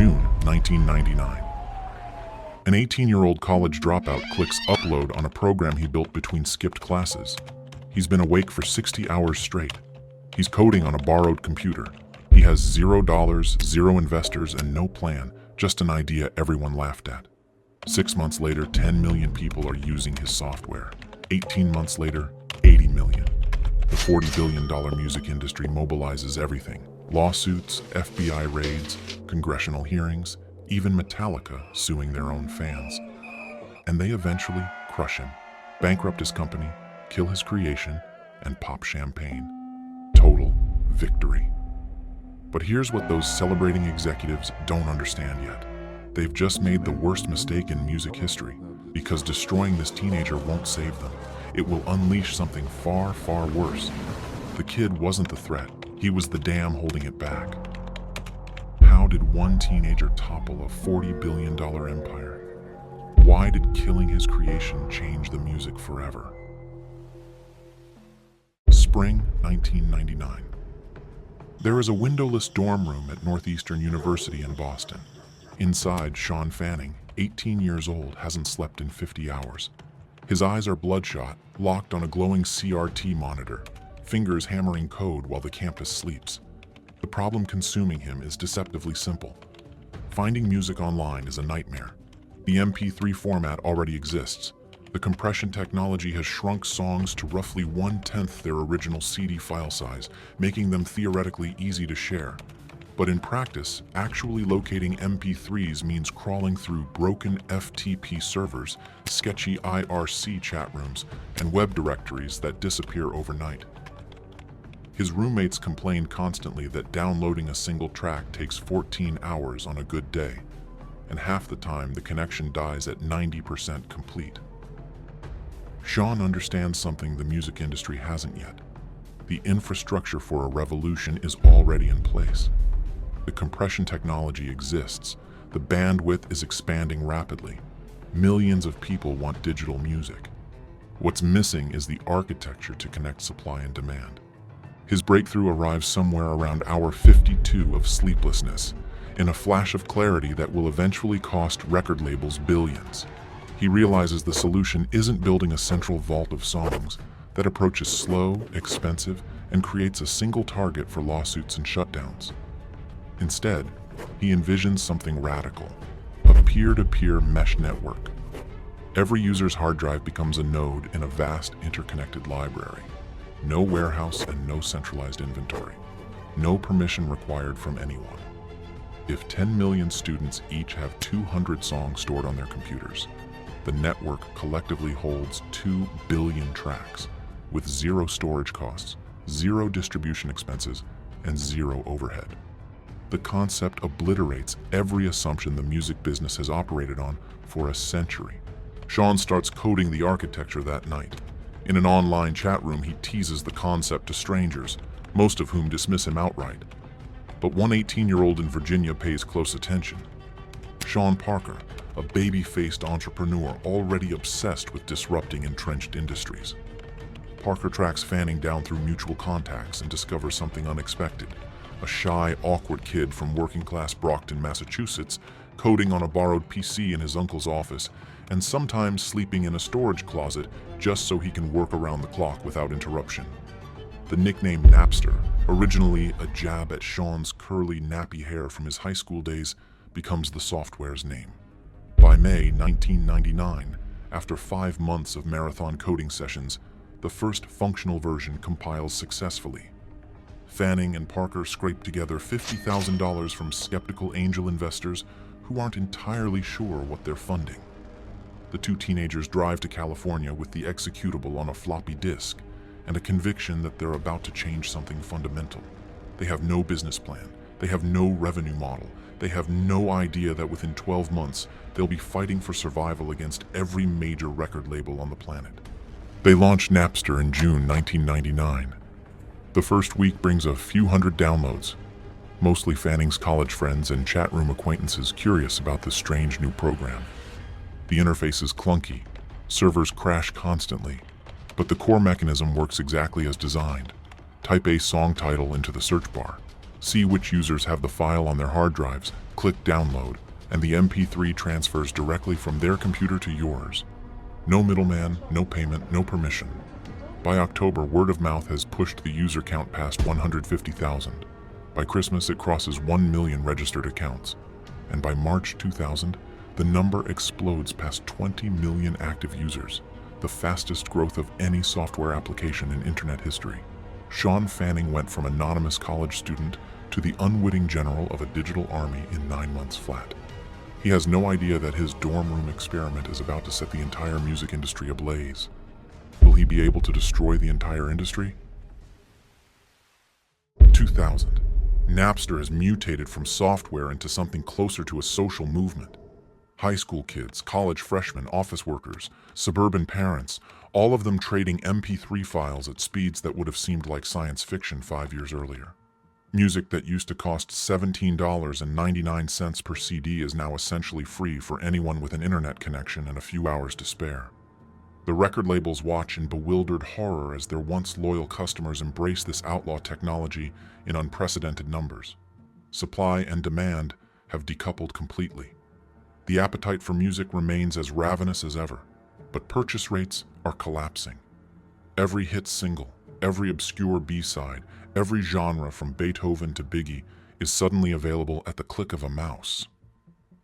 June 1999. An 18-year-old college dropout clicks upload on a program he built between skipped classes. He's been awake for 60 hours straight. He's coding on a borrowed computer. He has $0, 0 investors, and no plan, just an idea everyone laughed at. 6 months later, 10 million people are using his software. 18 months later, 80 million. The $40 billion music industry mobilizes everything. Lawsuits, FBI raids, congressional hearings, even Metallica suing their own fans. And they eventually crush him, bankrupt his company, kill his creation, and pop champagne. Total victory. But here's what those celebrating executives don't understand yet. They've just made the worst mistake in music history, because destroying this teenager won't save them. It will unleash something far, far worse. The kid wasn't the threat. He was the dam holding it back. How did one teenager topple a $40 billion empire? Why did killing his creation change the music forever? Spring 1999. There is a windowless dorm room at Northeastern University in Boston. Inside, Shawn Fanning, 18 years old, hasn't slept in 50 hours. His eyes are bloodshot, locked on a glowing CRT monitor, fingers hammering code while the campus sleeps. The problem consuming him is deceptively simple. Finding music online is a nightmare. The MP3 format already exists. The compression technology has shrunk songs to roughly 1/10 their original CD file size, making them theoretically easy to share. But in practice, actually locating MP3s means crawling through broken FTP servers, sketchy IRC chat rooms, and web directories that disappear overnight. His roommates complained constantly that downloading a single track takes 14 hours on a good day, and half the time the connection dies at 90% complete. Shawn understands something the music industry hasn't yet. The infrastructure for a revolution is already in place. The compression technology exists. The bandwidth is expanding rapidly. Millions of people want digital music. What's missing is the architecture to connect supply and demand. His breakthrough arrives somewhere around hour 52 of sleeplessness, in a flash of clarity that will eventually cost record labels billions. He realizes the solution isn't building a central vault of songs. That approach is slow, expensive, and creates a single target for lawsuits and shutdowns. Instead, he envisions something radical, a peer-to-peer mesh network. Every user's hard drive becomes a node in a vast interconnected library. No warehouse and no centralized inventory. No permission required from anyone. If 10 million students each have 200 songs stored on their computers, the network collectively holds 2 billion tracks, with 0 storage costs, 0 distribution expenses, and 0 overhead. The concept obliterates every assumption the music business has operated on for a century. Shawn starts coding the architecture that night. In an online chat room, he teases the concept to strangers, most of whom dismiss him outright. But one 18-year-old in Virginia pays close attention. Sean Parker, a baby-faced entrepreneur already obsessed with disrupting entrenched industries. Parker tracks Fanning down through mutual contacts and discovers something unexpected. A shy, awkward kid from working-class Brockton, Massachusetts, coding on a borrowed PC in his uncle's office, and sometimes sleeping in a storage closet just so he can work around the clock without interruption. The nickname Napster, originally a jab at Shawn's curly, nappy hair from his high school days, becomes the software's name. By May 1999, after 5 months of marathon coding sessions, the first functional version compiles successfully. Fanning and Parker scrape together $50,000 from skeptical angel investors who aren't entirely sure what they're funding. The two teenagers drive to California with the executable on a floppy disk and a conviction that they're about to change something fundamental. They have no business plan. They have no revenue model. They have no idea that within 12 months, they'll be fighting for survival against every major record label on the planet. They launch Napster in June 1999. The first week brings a few hundred downloads, mostly Fanning's college friends and chat room acquaintances curious about this strange new program. The interface is clunky, servers crash constantly, but the core mechanism works exactly as designed. Type a song title into the search bar, see which users have the file on their hard drives, Click download, and the MP3 transfers directly from their computer to yours. No middleman, no payment, no permission. By October, word of mouth has pushed the user count past 150,000. By Christmas, it crosses 1 million registered accounts. And by March 2000, the number explodes past 20 million active users, the fastest growth of any software application in internet history. Shawn Fanning went from anonymous college student to the unwitting general of a digital army in 9 months flat. He has no idea that his dorm room experiment is about to set the entire music industry ablaze. Will he be able to destroy the entire industry? 2000. Napster has mutated from software into something closer to a social movement. High school kids, college freshmen, office workers, suburban parents, all of them trading MP3 files at speeds that would have seemed like science fiction 5 years earlier. Music that used to cost $17.99 per CD is now essentially free for anyone with an internet connection and a few hours to spare. The record labels watch in bewildered horror as their once loyal customers embrace this outlaw technology in unprecedented numbers. Supply and demand have decoupled completely. The appetite for music remains as ravenous as ever, but purchase rates are collapsing. Every hit single, every obscure B-side, every genre from Beethoven to Biggie is suddenly available at the click of a mouse.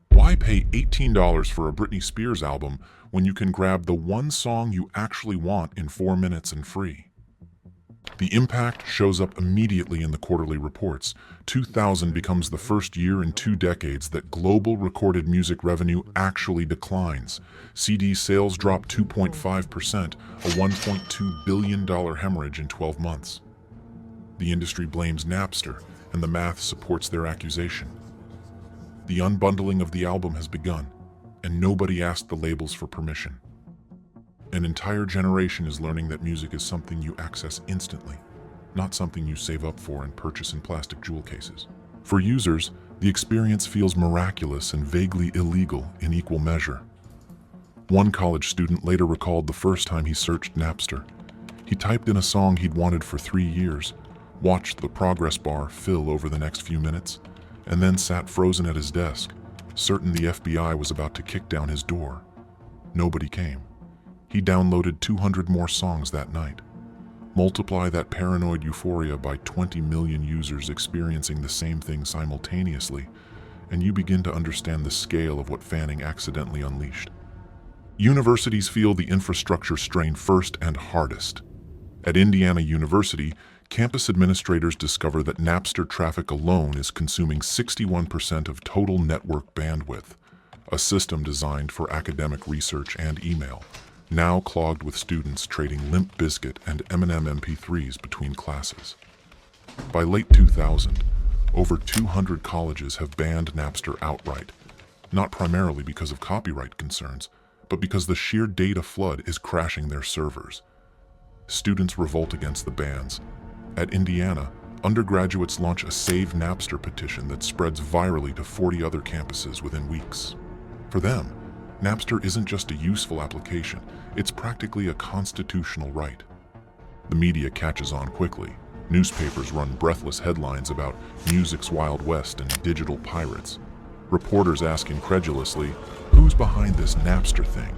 Why pay $18 for a Britney Spears album when you can grab the one song you actually want in 4 minutes and free? The impact shows up immediately in the quarterly reports. 2000 becomes the first year in 2 decades that global recorded music revenue actually declines. CD sales drop 2.5%, a $1.2 billion hemorrhage in 12 months. The industry blames Napster, and the math supports their accusation. The unbundling of the album has begun, and nobody asked the labels for permission. An entire generation is learning that music is something you access instantly, not something you save up for and purchase in plastic jewel cases. For users, the experience feels miraculous and vaguely illegal in equal measure. One college student later recalled the first time he searched Napster. He typed in a song he'd wanted for 3 years, watched the progress bar fill over the next few minutes, and then sat frozen at his desk, certain the FBI was about to kick down his door. Nobody came. He downloaded 200 more songs that night. Multiply that paranoid euphoria by 20 million users experiencing the same thing simultaneously, and you begin to understand the scale of what Fanning accidentally unleashed. Universities feel the infrastructure strain first and hardest. At Indiana University, campus administrators discover that Napster traffic alone is consuming 61% of total network bandwidth, a system designed for academic research and email, now clogged with students trading Limp Bizkit and Eminem MP3s between classes. By late 2000, over 200 colleges have banned Napster outright, not primarily because of copyright concerns, but because the sheer data flood is crashing their servers. Students revolt against the bans. At Indiana, undergraduates launch a Save Napster petition that spreads virally to 40 other campuses within weeks. For them, Napster isn't just a useful application, it's practically a constitutional right. The media catches on quickly. Newspapers run breathless headlines about music's Wild West and digital pirates. Reporters ask incredulously, who's behind this Napster thing?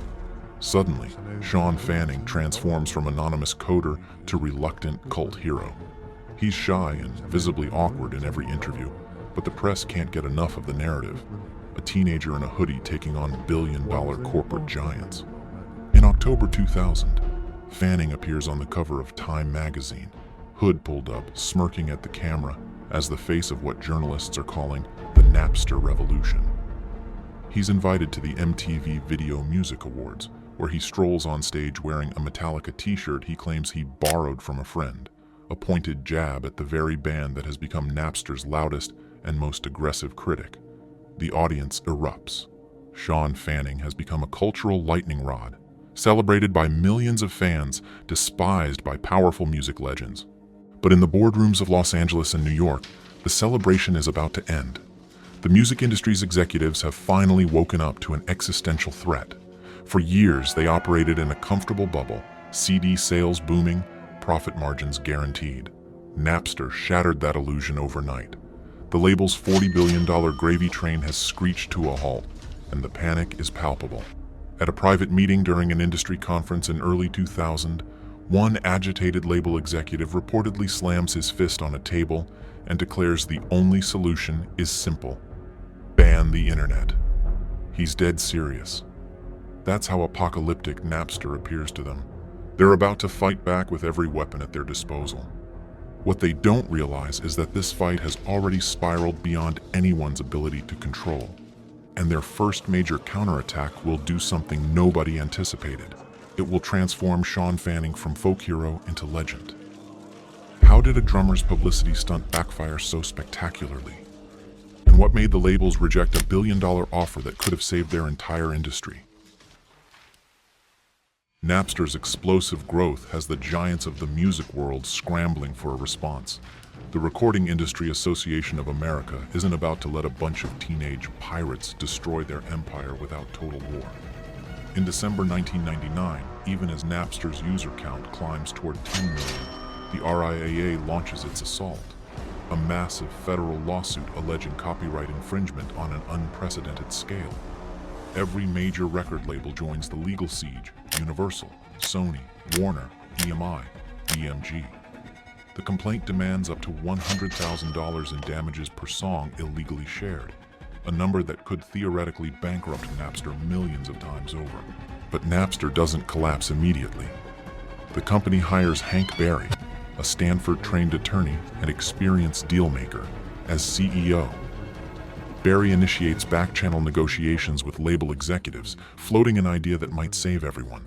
Suddenly, Shawn Fanning transforms from anonymous coder to reluctant cult hero. He's shy and visibly awkward in every interview, but the press can't get enough of the narrative. A teenager in a hoodie taking on billion-dollar corporate giants. In October 2000, Fanning appears on the cover of Time magazine, hood pulled up, smirking at the camera as the face of what journalists are calling the Napster revolution. He's invited to the MTV Video Music Awards, where he strolls on stage wearing a Metallica t-shirt he claims he borrowed from a friend, a pointed jab at the very band that has become Napster's loudest and most aggressive critic. The audience erupts. Shawn Fanning has become a cultural lightning rod, celebrated by millions of fans, despised by powerful music legends. But in the boardrooms of Los Angeles and New York, the celebration is about to end. The music industry's executives have finally woken up to an existential threat. For years, they operated in a comfortable bubble, CD sales booming, profit margins guaranteed. Napster shattered that illusion overnight. The label's $40 billion gravy train has screeched to a halt, and the panic is palpable. At a private meeting during an industry conference in early 2000, one agitated label executive reportedly slams his fist on a table and declares the only solution is simple: ban the internet. He's dead serious. That's how apocalyptic Napster appears to them. They're about to fight back with every weapon at their disposal. What they don't realize is that this fight has already spiraled beyond anyone's ability to control, and their first major counterattack will do something nobody anticipated. It will transform Shawn Fanning from folk hero into legend. How did a drummer's publicity stunt backfire so spectacularly? And what made the labels reject a billion-dollar offer that could have saved their entire industry? Napster's explosive growth has the giants of the music world scrambling for a response. The Recording Industry Association of America isn't about to let a bunch of teenage pirates destroy their empire without total war. In December 1999, even as Napster's user count climbs toward 10 million, the RIAA launches its assault, a massive federal lawsuit alleging copyright infringement on an unprecedented scale. Every major record label joins the legal siege: Universal, Sony, Warner, EMI, BMG. The complaint demands up to $100,000 in damages per song illegally shared, a number that could theoretically bankrupt Napster millions of times over. But Napster doesn't collapse immediately. The company hires Hank Berry, a Stanford-trained attorney and experienced dealmaker, as CEO. Berry initiates back-channel negotiations with label executives, floating an idea that might save everyone.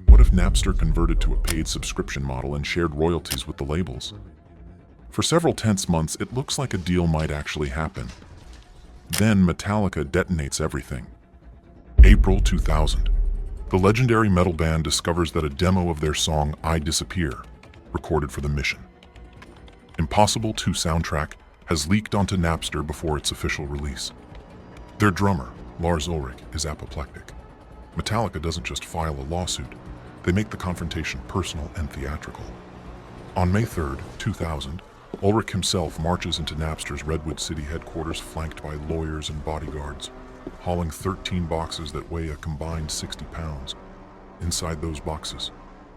What if Napster converted to a paid subscription model and shared royalties with the labels? For several tense months, it looks like a deal might actually happen. Then Metallica detonates everything. April 2000. The legendary metal band discovers that a demo of their song I Disappear, recorded for the mission, Impossible 2 soundtrack, has leaked onto Napster before its official release. Their drummer, Lars Ulrich, is apoplectic. Metallica doesn't just file a lawsuit, they make the confrontation personal and theatrical. On May 3, 2000, Ulrich himself marches into Napster's Redwood City headquarters flanked by lawyers and bodyguards, hauling 13 boxes that weigh a combined 60 pounds. Inside those boxes,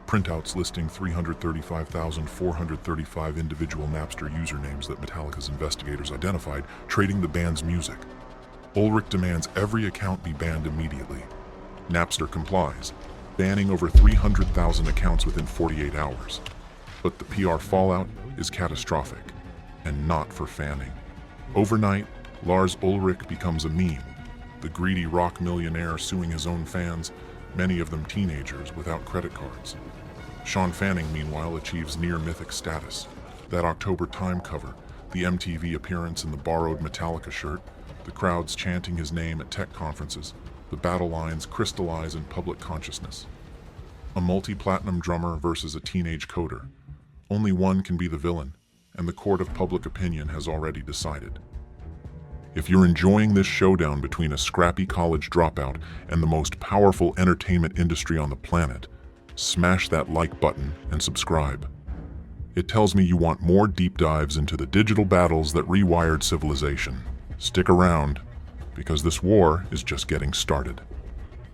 printouts listing 335,435 individual Napster usernames that Metallica's investigators identified, trading the band's music. Ulrich demands every account be banned immediately. Napster complies, banning over 300,000 accounts within 48 hours. But the PR fallout is catastrophic, and not for Fanning. Overnight, Lars Ulrich becomes a meme, the greedy rock millionaire suing his own fans, many of them teenagers without credit cards. Shawn Fanning, meanwhile, achieves near-mythic status. That October Time cover, the MTV appearance in the borrowed Metallica shirt, the crowds chanting his name at tech conferences, the battle lines crystallize in public consciousness. A multi-platinum drummer versus a teenage coder. Only one can be the villain, and the court of public opinion has already decided. If you're enjoying this showdown between a scrappy college dropout and the most powerful entertainment industry on the planet, smash that like button and subscribe. It tells me you want more deep dives into the digital battles that rewired civilization. Stick around, because this war is just getting started.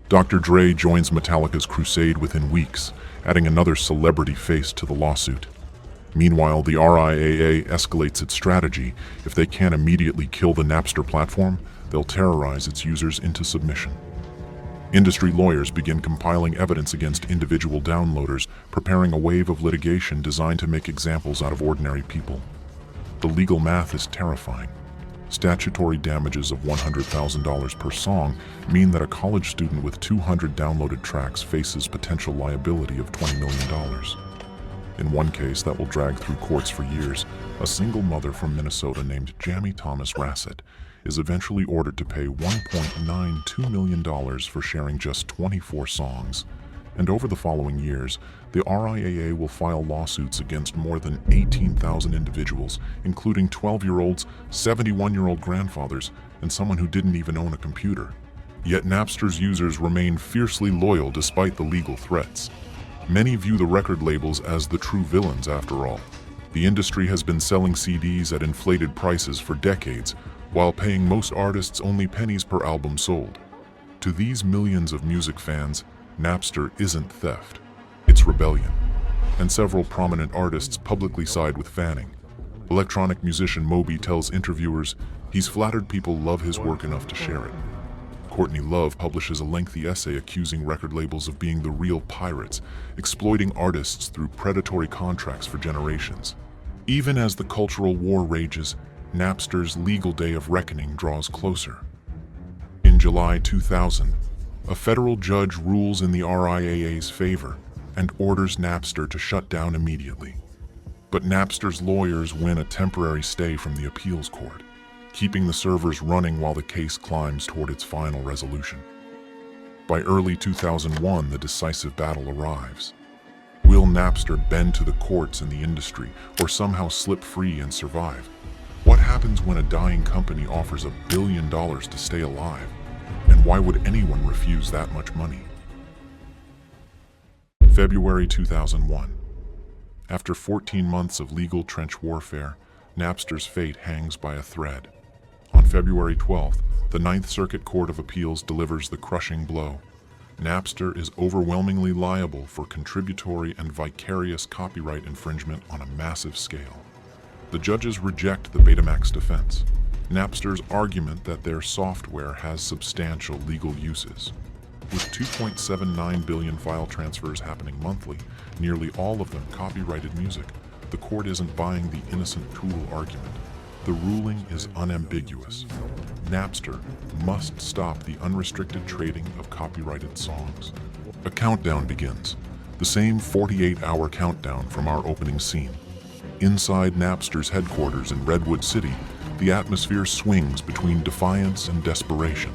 Dr. Dre joins Metallica's crusade within weeks, adding another celebrity face to the lawsuit. Meanwhile, the RIAA escalates its strategy. If they can't immediately kill the Napster platform, they'll terrorize its users into submission. Industry lawyers begin compiling evidence against individual downloaders, preparing a wave of litigation designed to make examples out of ordinary people. The legal math is terrifying. Statutory damages of $100,000 per song mean that a college student with 200 downloaded tracks faces potential liability of $20 million. In one case that will drag through courts for years, a single mother from Minnesota named Jamie Thomas Rassett is eventually ordered to pay $1.92 million for sharing just 24 songs. And over the following years, the RIAA will file lawsuits against more than 18,000 individuals, including 12-year-olds, 71-year-old grandfathers, and someone who didn't even own a computer. Yet Napster's users remain fiercely loyal despite the legal threats. Many view the record labels as the true villains after all. The industry has been selling CDs at inflated prices for decades, while paying most artists only pennies per album sold. To these millions of music fans, Napster isn't theft, it's rebellion. And several prominent artists publicly side with Fanning. Electronic musician Moby tells interviewers he's flattered people love his work enough to share it. Courtney Love publishes a lengthy essay accusing record labels of being the real pirates, exploiting artists through predatory contracts for generations. Even as the cultural war rages, Napster's legal day of reckoning draws closer. In July 2000, a federal judge rules in the RIAA's favor and orders Napster to shut down immediately. But Napster's lawyers win a temporary stay from the appeals court, keeping the servers running while the case climbs toward its final resolution. By early 2001, the decisive battle arrives. Will Napster bend to the courts and the industry, or somehow slip free and survive? What happens when a dying company offers $1 billion to stay alive? And why would anyone refuse that much money? February 2001. After 14 months of legal trench warfare, Napster's fate hangs by a thread. On February 12th, the Ninth Circuit Court of Appeals delivers the crushing blow. Napster is overwhelmingly liable for contributory and vicarious copyright infringement on a massive scale. The judges reject the Betamax defense, Napster's argument that their software has substantial legal uses. With 2.79 billion file transfers happening monthly, nearly all of them copyrighted music, the court isn't buying the innocent tool argument. The ruling is unambiguous. Napster must stop the unrestricted trading of copyrighted songs. A countdown begins, the same 48-hour countdown from our opening scene. Inside Napster's headquarters in Redwood City, the atmosphere swings between defiance and desperation.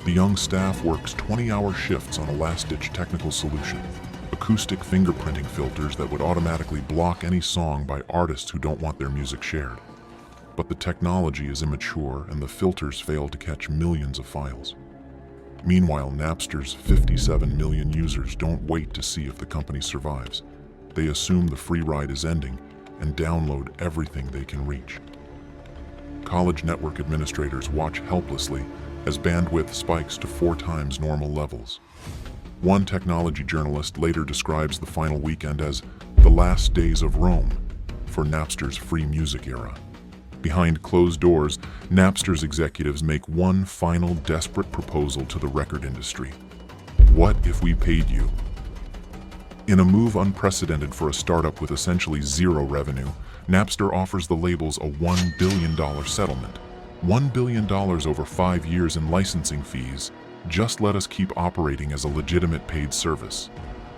The young staff works 20-hour shifts on a last-ditch technical solution, acoustic fingerprinting filters that would automatically block any song by artists who don't want their music shared. But the technology is immature and the filters fail to catch millions of files. Meanwhile, Napster's 57 million users don't wait to see if the company survives. They assume the free ride is ending and download everything they can reach. College network administrators watch helplessly as bandwidth spikes to 4 times normal levels. One technology journalist later describes the final weekend as the last days of Rome for Napster's free music era. Behind closed doors, Napster's executives make one final desperate proposal to the record industry. What if we paid you? In a move unprecedented for a startup with essentially zero revenue, Napster offers the labels a $1 billion settlement. $1 billion over 5 years in licensing fees. Just let us keep operating as a legitimate paid service.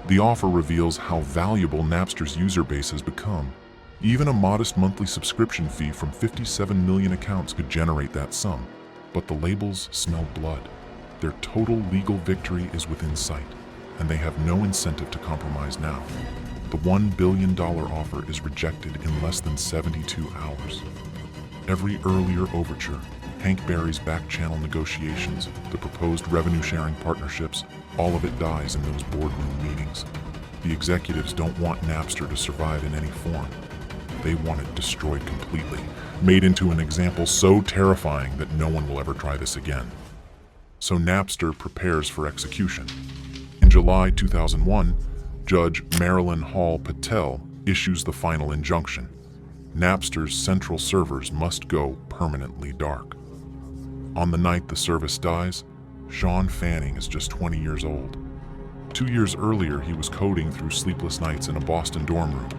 The offer reveals how valuable Napster's user base has become. Even a modest monthly subscription fee from 57 million accounts could generate that sum. But the labels smell blood. Their total legal victory is within sight, and they have no incentive to compromise now. The $1 billion offer is rejected in less than 72 hours. Every earlier overture, Hank Berry's back-channel negotiations, the proposed revenue-sharing partnerships, all of it dies in those boardroom meetings. The executives don't want Napster to survive in any form. They want it destroyed completely, made into an example so terrifying that no one will ever try this again. So Napster prepares for execution. In July 2001, Judge Marilyn Hall Patel issues the final injunction. Napster's central servers must go permanently dark. On the night the service dies, Shawn Fanning is just 20 years old. 2 years earlier, he was coding through sleepless nights in a Boston dorm room.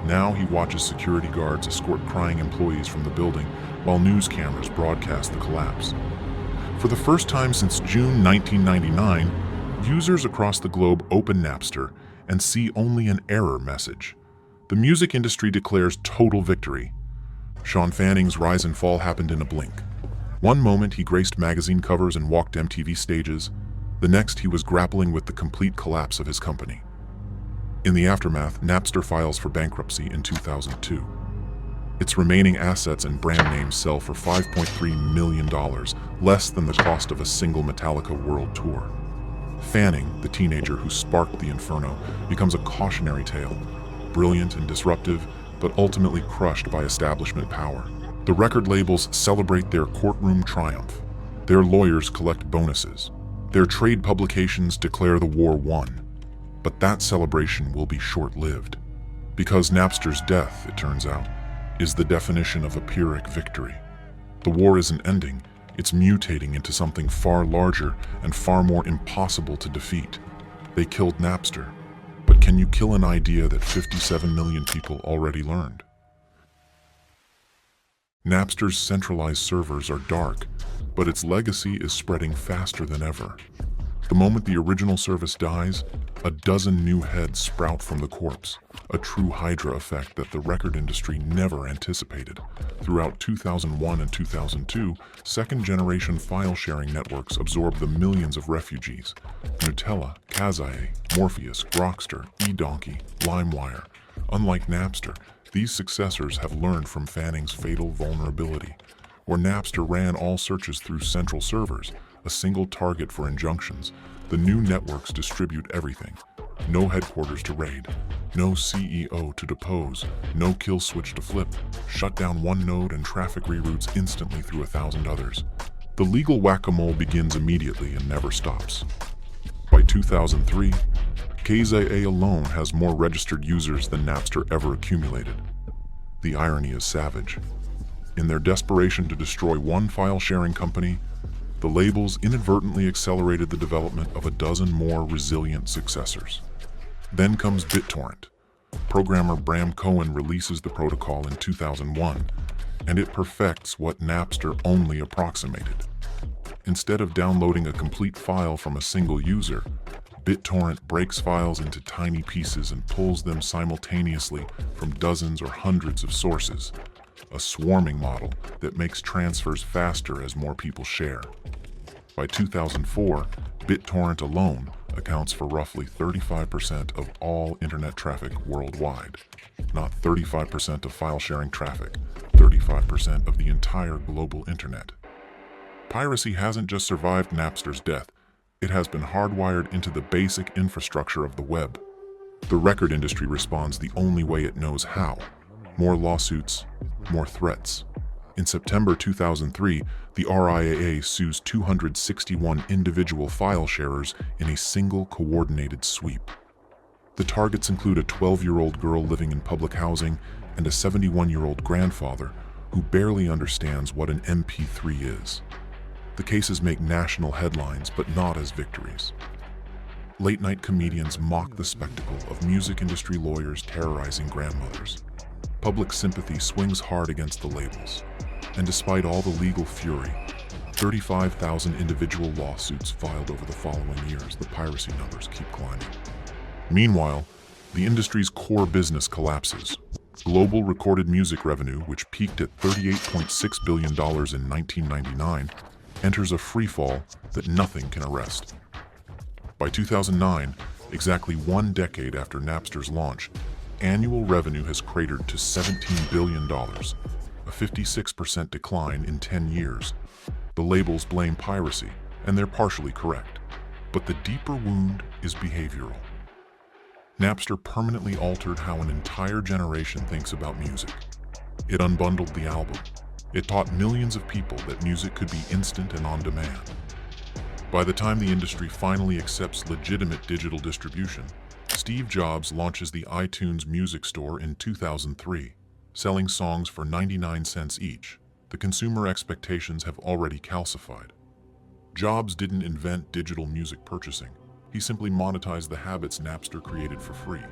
Now he watches security guards escort crying employees from the building while news cameras broadcast the collapse. For the first time since June 1999, users across the globe open Napster and see only an error message. The music industry declares total victory. Shawn Fanning's rise and fall happened in a blink. One moment he graced magazine covers and walked MTV stages. The next he was grappling with the complete collapse of his company. In the aftermath, Napster files for bankruptcy in 2002. Its remaining assets and brand names sell for $5.3 million, less than the cost of a single Metallica world tour. Fanning, the teenager who sparked the inferno, becomes a cautionary tale. Brilliant and disruptive, but ultimately crushed by establishment power. The record labels celebrate their courtroom triumph. Their lawyers collect bonuses. Their trade publications declare the war won. But that celebration will be short-lived. Because Napster's death, it turns out, is the definition of a Pyrrhic victory. The war isn't ending, it's mutating into something far larger and far more impossible to defeat. They killed Napster. But can you kill an idea that 57 million people already learned? Napster's centralized servers are dark, but its legacy is spreading faster than ever. The moment the original service dies, a dozen new heads sprout from the corpse, a true Hydra effect that the record industry never anticipated. Throughout 2001 and 2002, second-generation file-sharing networks absorbed the millions of refugees. Nutella, Kazaye, Morpheus, Grokster, eDonkey, LimeWire. Unlike Napster, these successors have learned from Fanning's fatal vulnerability. Where Napster ran all searches through central servers, a single target for injunctions, the new networks distribute everything. No headquarters to raid, no CEO to depose, no kill switch to flip. Shut down one node and traffic reroutes instantly through 1,000 others. The legal whack-a-mole begins immediately and never stops. By 2003, Kazaye alone has more registered users than Napster ever accumulated. The irony is savage. In their desperation to destroy one file-sharing company, the labels inadvertently accelerated the development of a dozen more resilient successors. Then comes BitTorrent. Programmer Bram Cohen releases the protocol in 2001, and it perfects what Napster only approximated. Instead of downloading a complete file from a single user, BitTorrent breaks files into tiny pieces and pulls them simultaneously from dozens or hundreds of sources. A swarming model that makes transfers faster as more people share. By 2004, BitTorrent alone accounts for roughly 35% of all internet traffic worldwide. Not 35% of file-sharing traffic, 35% of the entire global internet. Piracy hasn't just survived Napster's death, it has been hardwired into the basic infrastructure of the web. The record industry responds the only way it knows how. More lawsuits, more threats. In September 2003, the RIAA sues 261 individual file sharers in a single coordinated sweep. The targets include a 12-year-old girl living in public housing and a 71-year-old grandfather who barely understands what an MP3 is. The cases make national headlines, but not as victories. Late-night comedians mock the spectacle of music industry lawyers terrorizing grandmothers. Public sympathy swings hard against the labels. And despite all the legal fury, 35,000 individual lawsuits filed over the following years, the piracy numbers keep climbing. Meanwhile, the industry's core business collapses. Global recorded music revenue, which peaked at $38.6 billion in 1999, enters a freefall that nothing can arrest. By 2009, exactly 1 decade after Napster's launch, annual revenue has cratered to $17 billion, a 56% decline in 10 years. The labels blame piracy, and they're partially correct. But the deeper wound is behavioral. Napster permanently altered how an entire generation thinks about music. It unbundled the album. It taught millions of people that music could be instant and on demand. By the time the industry finally accepts legitimate digital distribution, Steve Jobs launches the iTunes Music Store in 2003, selling songs for 99 cents each. The consumer expectations have already calcified. Jobs didn't invent digital music purchasing. He simply monetized the habits Napster created for free.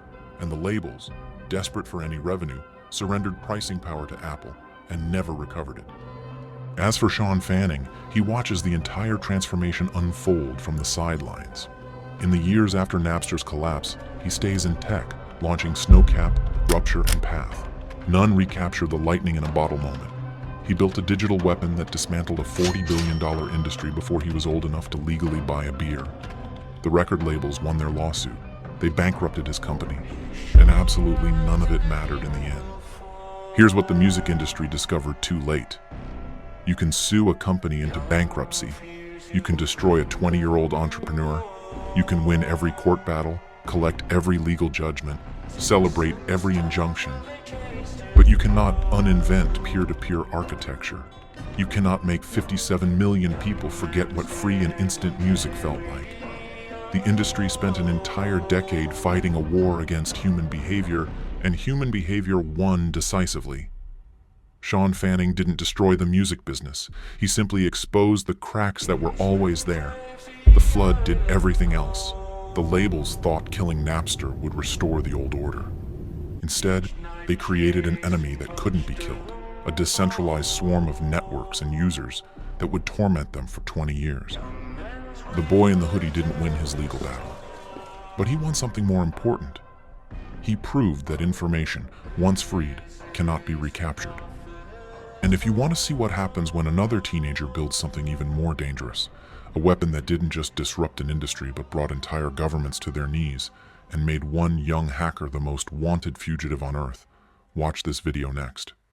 And the labels, desperate for any revenue, surrendered pricing power to Apple and never recovered it. As for Shawn Fanning, he watches the entire transformation unfold from the sidelines. In the years after Napster's collapse, he stays in tech, launching Snowcap, Rupture, and Path. None recapture the lightning in a bottle moment. He built a digital weapon that dismantled a $40 billion industry before he was old enough to legally buy a beer. The record labels won their lawsuit. They bankrupted his company, and absolutely none of it mattered in the end. Here's what the music industry discovered too late. You can sue a company into bankruptcy. You can destroy a 20-year-old entrepreneur. You can win every court battle, collect every legal judgment, celebrate every injunction. you cannot uninvent peer-to-peer architecture. You cannot make 57 million people forget what free and instant music felt like. The industry spent an entire decade fighting a war against human behavior, and human behavior won decisively. Shawn Fanning didn't destroy the music business. He simply exposed the cracks that were always there. The flood did everything else. The labels thought killing Napster would restore the old order. Instead, they created an enemy that couldn't be killed, a decentralized swarm of networks and users that would torment them for 20 years. The boy in the hoodie didn't win his legal battle, but he won something more important. He proved that information, once freed, cannot be recaptured. And if you want to see what happens when another teenager builds something even more dangerous, a weapon that didn't just disrupt an industry but brought entire governments to their knees and made one young hacker the most wanted fugitive on Earth, watch this video next.